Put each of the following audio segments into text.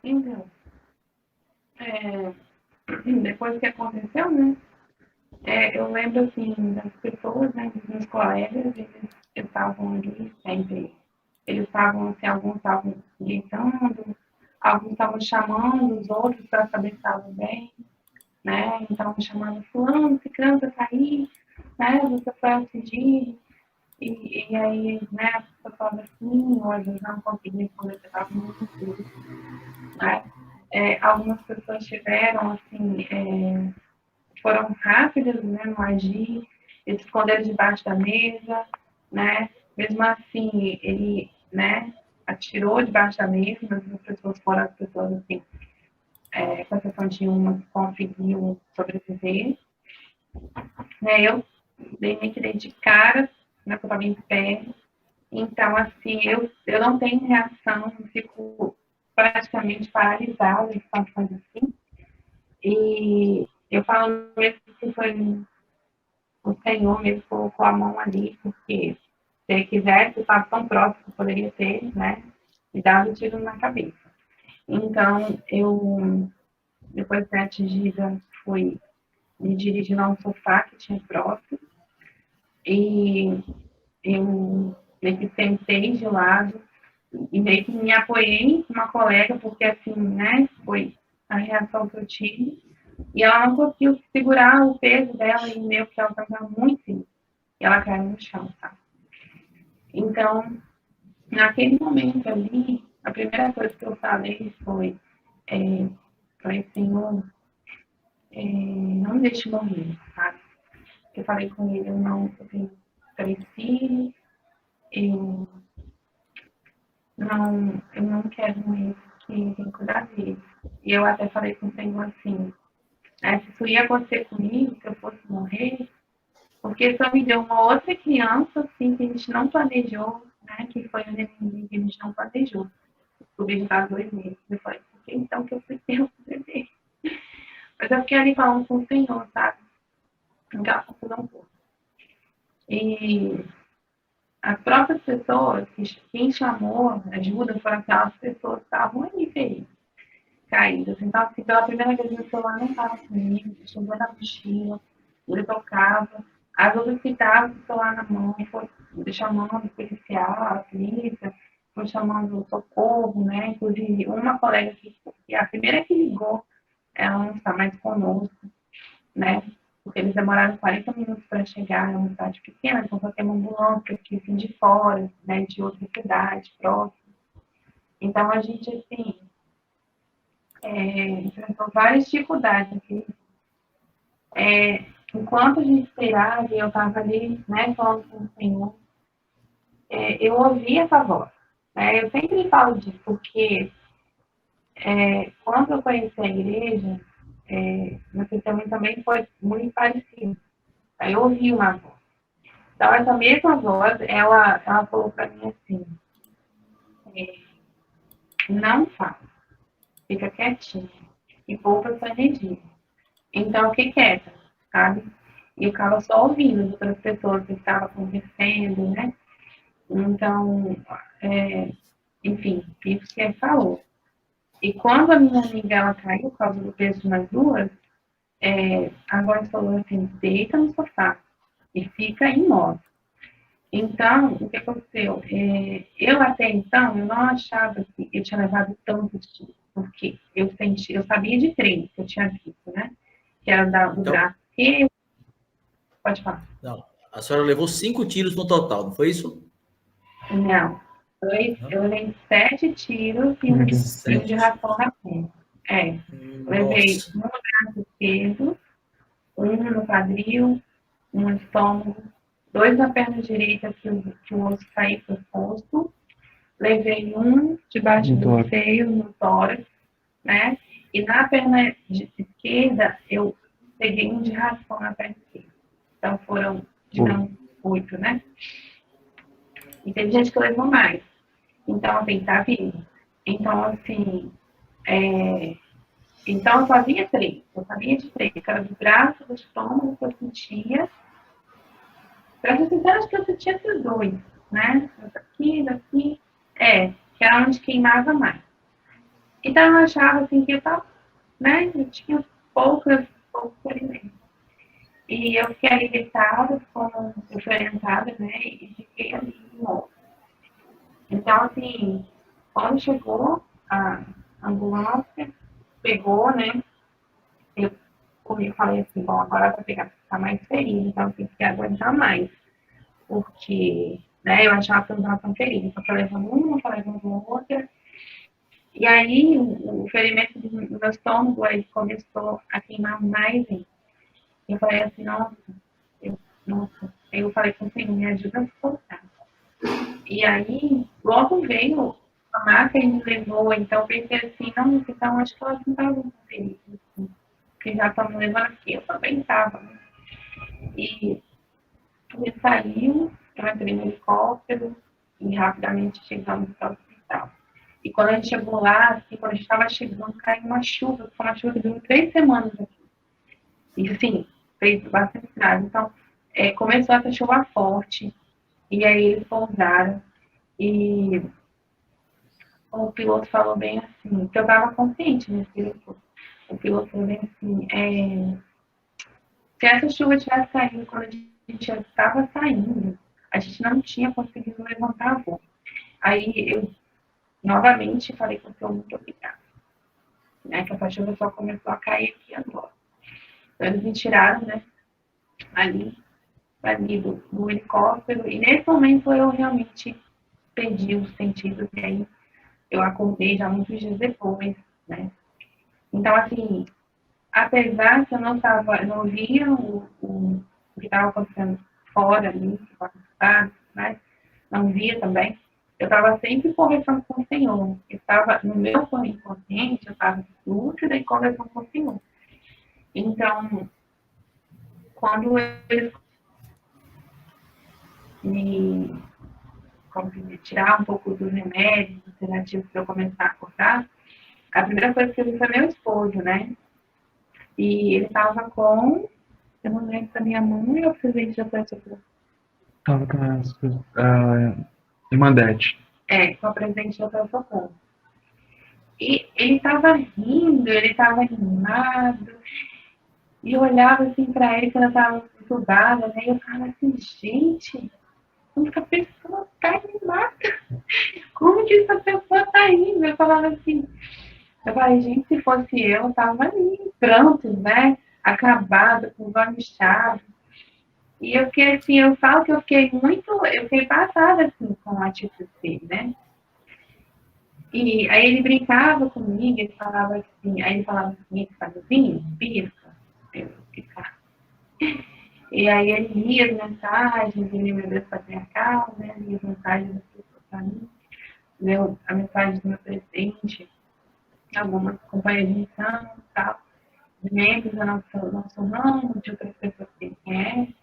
Então, é, depois que aconteceu, né? Eu lembro, assim, das pessoas, né, dos meus colegas, eles estavam ali sempre. Eles estavam, assim, alguns estavam gritando, alguns estavam chamando os outros para saber se estavam bem, né? Então, chamando fulano, ciclano para sair, né? Você foi atingir. E aí, né, a pessoa falava assim, ou às vezes não conseguia responder, você estava muito duro, né? Algumas pessoas tiveram, assim, foram rápidas, né, no agir, eles esconderam debaixo da mesa, né? Mesmo assim, ele, né, atirou debaixo da mesa, mas as pessoas foram as pessoas, assim, com exceção de uma que conseguiu sobreviver, né? Eu meio que dei de cara, né, que eu estava em pé, então, assim, eu não tenho reação, eu fico praticamente paralisada em situações assim, e eu falo mesmo que foi o Senhor mesmo colocou a mão ali, porque se ele quisesse, estava tão próximo, poderia ter, né, me dado um tiro na cabeça. Então, eu, depois de ser atingida, fui me dirigindo a um sofá que tinha próximo, e eu meio que sentei de lado, e meio que me apoiei com uma colega, porque assim, né, foi a reação que eu tive, e ela não conseguiu segurar o peso dela, e meio que ela estava muito, e ela caiu no chão, sabe? Então, naquele momento ali, a primeira coisa que eu falei foi, falei, Senhor, não me deixe morrer, sabe? Eu falei com ele, eu tenho 3 filhos, eu eu não quero morrer, porque tem que cuidar deles. E eu até falei com o Senhor assim, né, se isso ia acontecer comigo, se eu fosse morrer, porque só me deu uma outra criança, assim, que a gente não planejou, né, que foi o neném que a gente não planejou. O bebê estava 2 meses. Eu falei, por que então que eu fui ter um bebê? Mas eu fiquei ali falando com o Senhor, sabe? Aquela confusão toda. E as próprias pessoas, quem chamou ajuda foram aquelas pessoas que estavam ali feridas, caídas. Então, assim, pela primeira vez, meu celular não estava comigo, chegou na mochila, ele tocava. As outras que estavam com o celular na mão, foi chamando o policial, a polícia, foi chamando o socorro, né? Inclusive, uma colega que a primeira que ligou, ela não está mais conosco, né? Porque eles demoraram 40 minutos para chegar, é uma cidade pequena, então só tem uma ambulância que assim, de fora, né, de outra cidade próxima. Então a gente, assim, enfrentou várias dificuldades aqui. Enquanto a gente esperava, eu estava ali, né, falando com o Senhor, eu ouvi essa voz. Né? Eu sempre falo disso, porque quando eu conheci a igreja, meu testemunho também foi muito parecido. Aí eu ouvi uma voz. Então, essa mesma voz, ela falou para mim assim, não fala, fica quietinho e poupa sua energia. Então, o que que é, sabe? E eu ficava só ouvindo as outras pessoas que estavam acontecendo, né? Então, é, enfim, isso que ele falou. E quando a minha amiga ela caiu por causa do peso de nós duas, a voz falou assim, deita no sofá e fica imóvel. Então, o que aconteceu? Eu até então, eu não achava que eu tinha levado tantos tiros, porque eu sabia de 3 que eu tinha visto, né? Que era do Então, braço esquerdo, pode falar. não, a senhora levou 5 tiros no total, não foi isso? Não, eu levei 7 tiros e um de 7 raspão tiros. na perna. É, levei Nossa. um no braço esquerdo, um no quadril, um no estômago, 2 na perna direita que o osso caiu para o posto, levei um debaixo do seio, no tórax, né? E na perna esquerda, eu peguei um de raspão na perna esquerda. Então foram, digamos, 8, né? E teve gente que levou mais. Então, assim, tá vindo. Então, assim, então eu só via 3. Eu sabia de 3, que era do braço, do estômago que eu sentia. Pra ser sincera, acho que eu sentia esses 2, né? Daqui, daqui. Que era onde queimava mais. Então, eu achava, assim, que eu tava, né, eu tinha poucos ferimentos. E eu fiquei ali deitada, como eu fui orientada, né, e fiquei ali morta. Então, assim, quando chegou a ambulância, pegou, né, eu comigo falei assim, bom, agora vai pegar, ficar mais ferido, então tem que aguentar mais. Porque, né, eu achava que eu não estava tão ferido. Então, foi levando uma, foi levando outra. E aí, o ferimento do meu estômago aí começou a queimar mais ainda. Eu falei assim, nossa. Aí eu falei com o Senhor, me ajuda a soltar. E aí, logo veio a maca e me levou. Então, eu pensei assim, não, então acho que elas não estavam felizes. Assim, porque já estão me levando aqui, eu também estava. Né? E ele saiu, eu entrei no helicóptero e rapidamente chegamos ao hospital. E quando a gente chegou lá, assim, quando a gente estava chegando, caiu uma chuva, foi uma chuva que durou 3 semanas aqui. E assim, fez bastante estrago. Então, começou essa chuva forte, e aí eles pousaram. E o piloto falou bem assim, que eu estava consciente nesse piloto. O piloto falou bem assim, se essa chuva tivesse caído quando a gente já estava saindo, a gente não tinha conseguido levantar a voo. Aí eu novamente falei com o senhor muito obrigada, né? Que essa chuva só começou a cair aqui agora. Então eles me tiraram, né? Ali do helicóptero, e nesse momento eu realmente perdi os sentidos, e aí eu acordei já muitos dias depois, né? Então, assim, apesar que eu não via o que estava acontecendo fora ali, que estava né? Não via também, eu estava sempre conversando com o Senhor. Eu estava no meu inconsciente, eu estava lúcida e conversando com o Senhor. Então, quando eles me, como que me tirar um pouco dos remédios, dos sedativos para eu começar a acordar, a primeira coisa que eu vi foi meu esposo, né? E ele estava com, eu não lembro da minha mãe ou presente da pessoa. Tava com a Irmandade. Com a presidente da Socorro. E ele estava rindo, ele estava animado, e eu olhava assim para ele quando eu estava estudada, né? E eu falava assim, gente, como que a pessoa está animada? Como que essa pessoa está indo? Eu falei, gente, se fosse eu estava ali, pronto, né? Acabada, com os olhos inchados. E eu fiquei assim, eu falo que eu fiquei passada assim com a atitude dele, né? E aí ele brincava comigo, ele falava assim, aí ele falava assim, ele fazia assim, pisca, eu ficava. E aí ele lia as mensagens, ele me deu patriarcal, né? Lia as mensagens das pessoas para mim, leu a mensagem do meu presidente, algumas companhias de missão e tal, de membros do nosso ramo, de outras pessoas que ele conhece.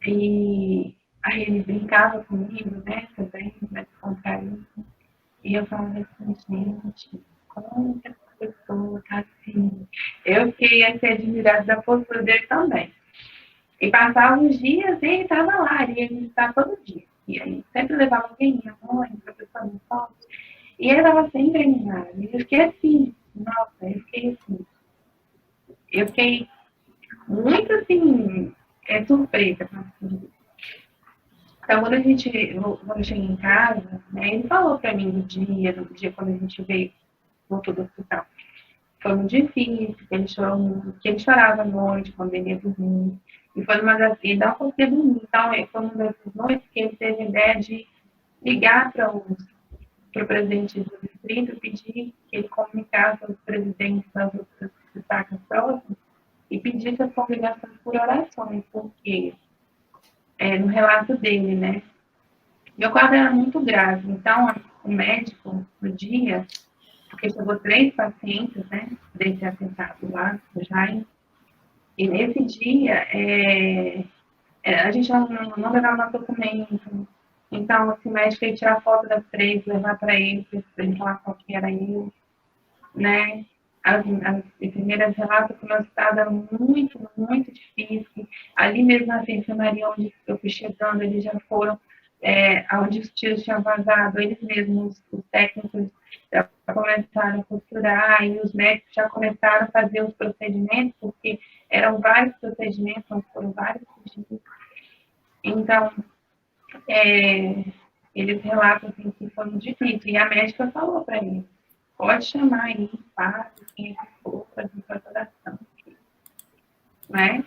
E aí ele brincava comigo, né, também, mas contrariado. E eu falava assim, gente, como que essa pessoa tá assim? Eu fiquei assim, admirada da postura dele também. E passavam os dias e ele estava lá, ele ia visitar todo dia. E aí sempre levava alguém, minha mãe, professor no forte. E ele estava sempre animado. E eu fiquei assim, nossa, eu fiquei muito assim, surpresa com aquilo. Então, quando eu cheguei em casa, né, ele falou para mim do dia quando a gente voltou do hospital. Foi muito difícil, que ele chorou muito, que ele chorava à noite, quando ele ia dormir. E foi uma das, ele não conseguia dormir. Então, foi uma dessas noites que ele teve a ideia de ligar para o presidente do distrito, pedir que ele comunicasse aos presidentes das outras destacas próximas e pedisse as congregações por orações, porque no relato dele, né? Meu quadro era muito grave, então o médico, no dia, porque chegou 3 pacientes, né, desse atentado lá, do Jaime, e nesse dia, a gente não levava mais documento, então esse médico ia tirar foto das 3, levar para ele falar qual que era ele, né, as enfermeiras relatam que o meu estado era muito, muito difícil. Ali mesmo na enfermaria onde eu fui chegando, eles já foram, onde os tiros tinham vazado, eles mesmos, os técnicos, já começaram começaram a costurar e os médicos já começaram a fazer os procedimentos, porque eram vários procedimentos, não foram vários procedimentos. Então, eles relatam assim, que foi muito difícil. E a médica falou para ele, pode chamar aí, padre, quem for, fazer sua oração, né?